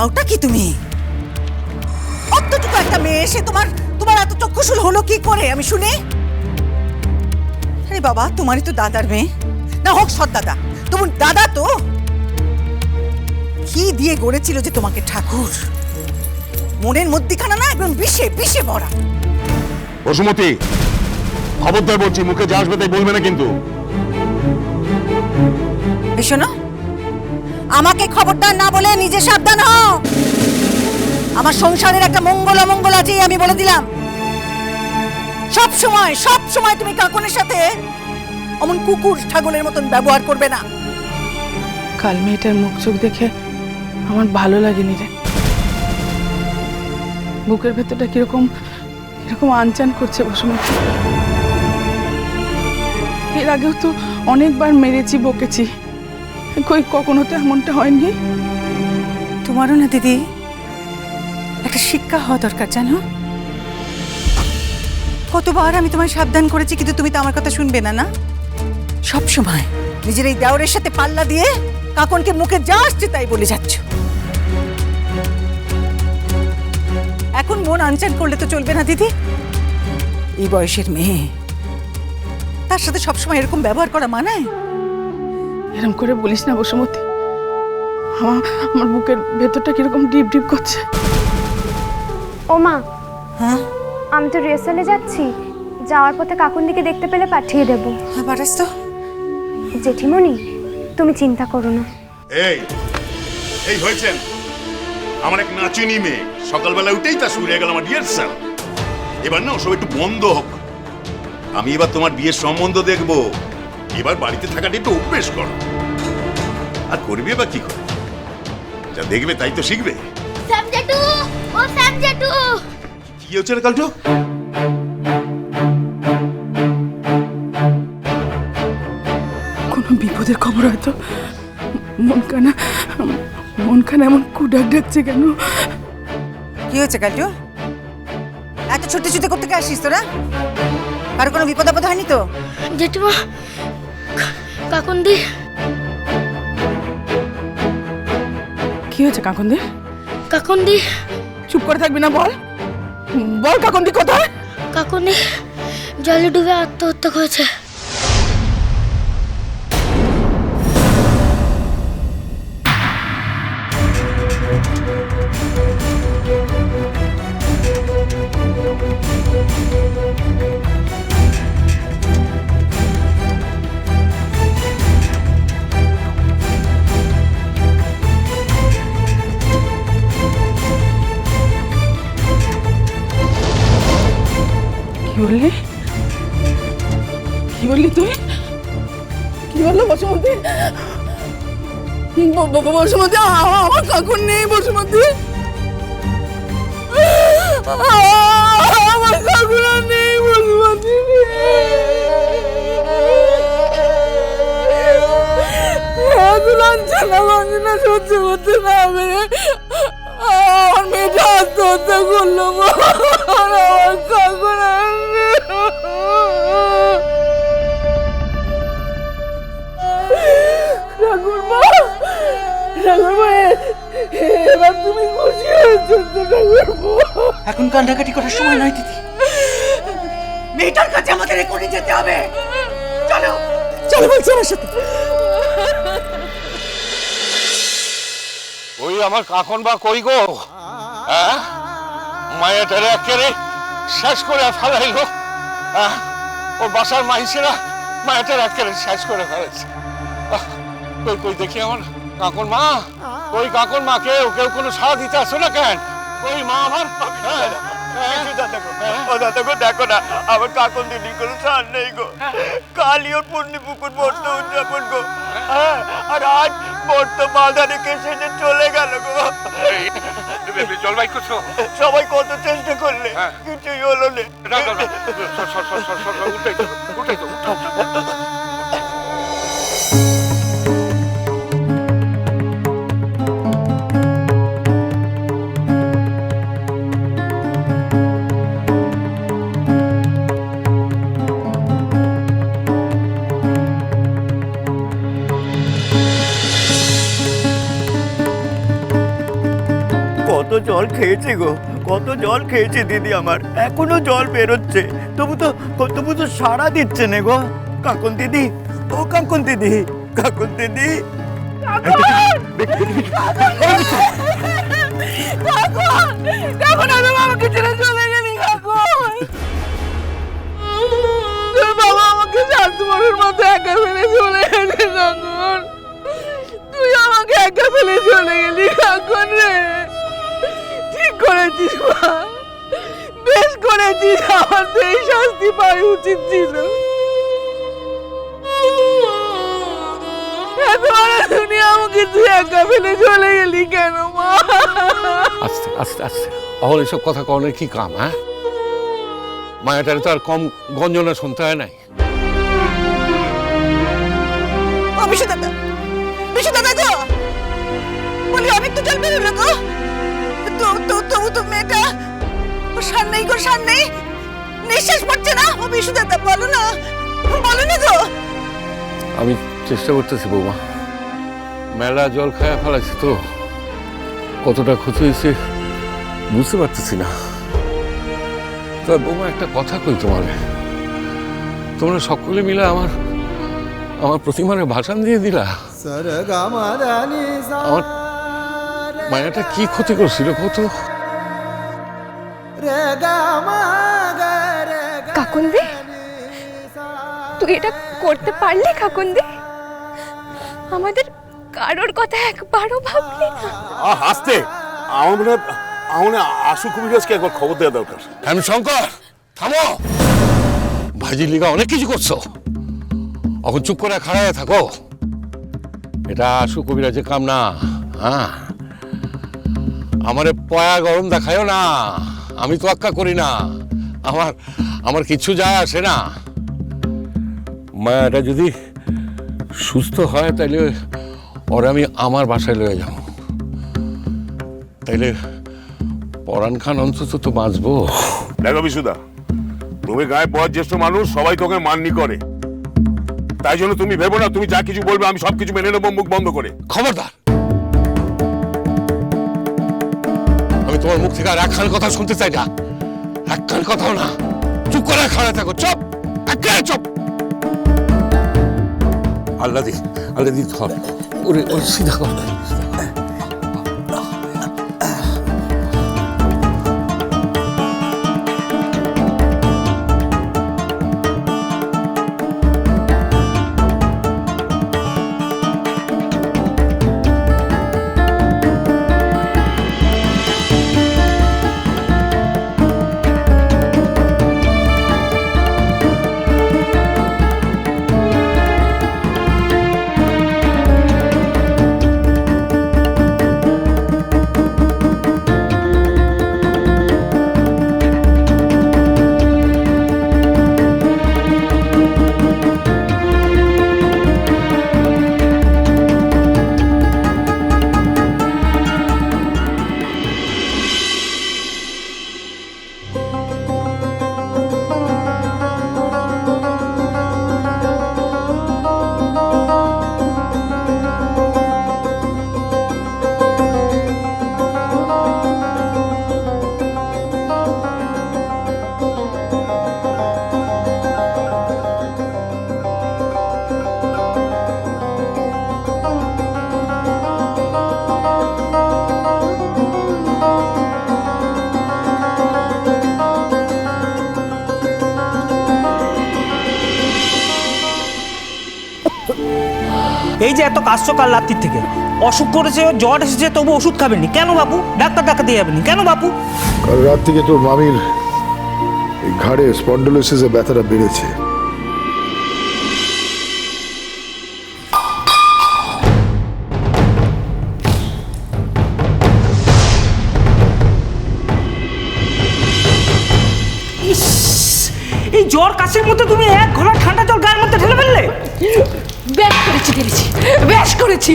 চাওটা কি তুমি? অতটুকু একটা মেয়ে এসে তোমার তোমার এত চক্ষুশূল হলো কি করে আমি শুনি? আরে বাবা, তোমারই তো দাদার মেয়ে, না হোক সৎ দাদা, তোমার দাদা তো কি দিয়ে গড়েছিল যে তোমাকে ঠাকুর? মনের মধ্যিখানা না একদম বিষে বিষে ভরা। বসুমতী, খবরদার বলছি, মুখে যা আসবে তাই বলবে না কিন্তু। শোনো, আমাকে খবরদার না বলে নিজে সাবধান হও। আমার সংসারের একটা মঙ্গল অমঙ্গল আছে, আমি বলে দিলাম। সব সময় তুমি কাকনের সাথে অমন কুকুর ছাগলের মতন ব্যবহার করবে না। কাল মেয়েটার মুখ চোখ দেখে আমার ভালো লাগেনি রে। বুকের ভেতরটা কিরকম কিরকম আনচান করছে বসুমতী। এর আগেও তো অনেকবার মেরেছি, বকেছি, কই কখনো তো এমনটা হয়নি। তোমারও না দিদি একটা শিক্ষা হওয়া দরকার, জানো? কতবার আমি তোমায় সাবধান করেছি, কিন্তু তুমি তো আমার কথা শুনবে না। না, সব সময় নিজের এই দেওরের সাথে পাল্লা দিয়ে কাকনকে মুখে যা আসছে তাই বলে যাচ্ছ। এখন মন আনচান করলে তো চলবে না দিদি। এই বয়সের মেয়ে, তার সাথে সবসময় এরকম ব্যবহার করা মানায়? এরকম করে বলিস না বসুমতী, আমার বুকের ভেতরটা কিরকম ডিপ ডিপ করছে। ও মা, হ্যাঁ আমি তো রিহার্সালে যাচ্ছি, যাওয়ার পথে কাকুন্দিকে দেখতে পেলে পাঠিয়ে দেব। হ্যাঁ, পাঠাস তো। জেঠিমণি, তুমি চিন্তা করো না। এই এই হয়েছেন আমার এক নাচিনি মেয়ে, সকালবেলা উঠেই তা শুরু হয়ে গেল আমার বিয়ের সাল। এবার না ওসব একটু বন্ধ হোক। আমি এবার তোমার বিয়ের সম্বন্ধ দেখবো। এবার বাড়িতে থাকাটা একটু অভ্যেস করো। আর করবে বা কি করে? যা দেখবে তাই তো শিখবে। কি হচ্ছে রে কালটো? কোনো বিপদের খবর হয়তো। মনখানা এমন কুডাক ডাকছে কেন? কি হয়েছে কাজু? এত ছুটে ছুটে করতে আসিস তোরা? কারো কোনো বিপদ আপদ হয়নি তো? জেঠিমা, কাকুন্দি। কি হয়েছে কাকন্দি? কাকুন্দি। চুপ করে থাকবি না, বল বল কাকন্দি কোথায়? কাকুন্দি জলে ডুবে আত্মহত্যা করেছে। কি বললি তুই? কি বললো বসুমতী? বসুমতী, আমার কাকুর নেই বসুমতী। আমার কাকুর নেই বসুমতী। লাঞ্ছনা সহ্য করতে না পেরে আমার মেয়েটা আত্মহত্যা করলো। আমার কাকুর এবার তুমি খুশি হয়েছো তো ঠাকুরপো? এখন কান্নাকাটি করার সময় নয় দিদি। মেয়েটার কাছে আমাদের এখনই যেতে হবে। চলো চলো বলছি আমার সাথে। ওই আমার কাকন বা কই গো? হ্যাঁ, মায়াটারে একেবারে শেষ করে ফেলাইলো। ওর বাসার মাইসেরা মায়াটার একেবারে শেষ করে ফেলেছে। কই কই দেখি আমার কাকন মা, ওই কাকন মা কেউ কোনো সাড়া দিতে আসো না কেন? ওই মা আমার দেখো না, আমার কাকন দিদি কোনো সার নেই গো। কালি ওর পূর্ণি পুকুর বর্ত উদযাপন গো। হ্যাঁ, আর আজ বর্ত বাধা রেখে সেটা চলে গেল গো। জলবাই করছো? সবাই কত চেষ্টা করলে কিছুই হলো না। উঠাই তো উঠাই তো। জল খেয়েছে গো, কত জল খেয়েছে দিদি আমার, এখনো জল বেরোচ্ছে, তবু তো সাড়া দিচ্ছে না গো। কাকুন দিদি, ও কাকুন দিদি, কাকুন দিদি। আমাকে ছেড়ে চলে গেলি কাকুন। তোর বাবা আমাকে স্বার্থপরের মতো একা ফেলে চলে গেলি কাকুন। তুই আমাকে একা ফেলে চলে গেলি কাকুন রে। ঠিক করেছিস মা, বেশ করেছিস, আমার তো এই শাস্তি পাওয়া উচিত ছিল। এত বড় দুনিয়া আমাকে তুই একা ফেলে চলে গেলি কেন মা? আস্তে আস্তে আস্তে, অহল এসব কথা কনের কি কাম? হ্যাঁ, মায়াটারে তো আর কম গঞ্জনা শুনতে হয় নাই। ও বিশু দাদা গো, বলি অনেক তো জল বেরোলো গো। তবু তো মেয়েটা, ও সার নেই গো, সার নেই, নিঃশ্বাস পড়ছে না। ও বিশু দাদা বলো না গো। আমি চেষ্টা করতেছি বৌমা, মেলা জল খায়া ফেলাছি তো, কতটা ক্ষতি হয়েছে বুঝতে পারতেছি না। তবে বৌমা একটা কথা কই তোমার, তোমরা সকলে মিলে আমার প্রতিমারে ভাষণ দিয়ে দিলা। আমার মায়াটা কি ক্ষতি করছিল কত? কাকুন্দি, তুই এটা করতে পারলি কাকুন্দি? আমাদের কারোর কথা একবারও ভাবলি না? হাসতে আমার মনে হয় আশু কবিরাজকে একবার খবর দেওয়া দরকার। আমি শঙ্কর, থামো। ভাইজির লিগা অনেক কিছু করছো, এখন চুপ করে খাড়ায় থাকো। এটা আশু কবিরাজের কাম না। হ্যাঁ, আমারে পয়া গরম দেখায়ও না, আমি তো আক্কা করি না, আমার কিচ্ছু যায় আসে না। মায়াটা যদি সুস্থ হয় তাইলে ওরা আমি আমার বাসায় লয়ে যাব, তাইলে পরাণ খান অন্তত তো বাঁচবো। দেখো বিশুদা, তুমি গায়ে বয়োজ্যেষ্ঠ মানুষ, সবাই তোকে মাননি করে, তাই জন্য তুমি ভেবো না তুমি যা কিছু বলবে আমি সবকিছু মেনে নেবো মুখ বন্ধ করে। খবরদার, আমি তোমার মুখ থেকে আর একখান কথা শুনতে চাই না, একখান কথাও না। চুপ করে খাড়া থাকো, চুপ, একেবারে চুপ। আল্লাহ দি ধর, ওরে সিধা কর। এই যে এত কাশছো কাল রাত্রির থেকে, অসুখ করেছে, জ্বর এসেছে, তবু ওষুধ খাবেননি কেন বাপু? ডাক্তার দেখাতে যাবেননি কেন বাপু? কাল রাত থেকে তোর মামির এই ঘাড়ে স্পন্ডোলিসিসে ব্যথাটা বেড়েছে। এই জ্বর কাশির মধ্যে তুমি এক ঘোলা ঠান্ডা জল গায়ের মধ্যে ঢেলে ফেললে। বেশ করেছি, বেশ করেছি।